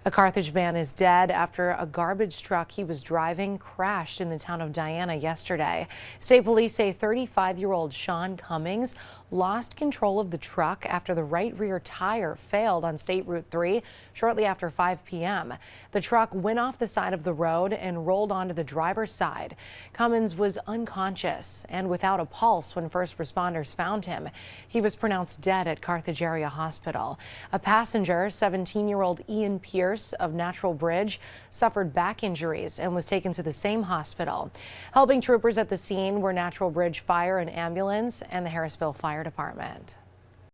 A Carthage man is dead after a garbage truck he was driving crashed in the town of Diana yesterday. State police say 35-year-old Sean Cummings lost control of the truck after the right rear tire failed on State Route 3 shortly after 5 p.m. The truck went off the side of the road and rolled onto the driver's side. Cummings was unconscious and without a pulse when first responders found him. He was pronounced dead at Carthage Area Hospital. A passenger, 17-year-old Ian Pierce of Natural Bridge, suffered back injuries and was taken to the same hospital. Helping troopers at the scene were Natural Bridge Fire and Ambulance and the Harrisville Fire Department.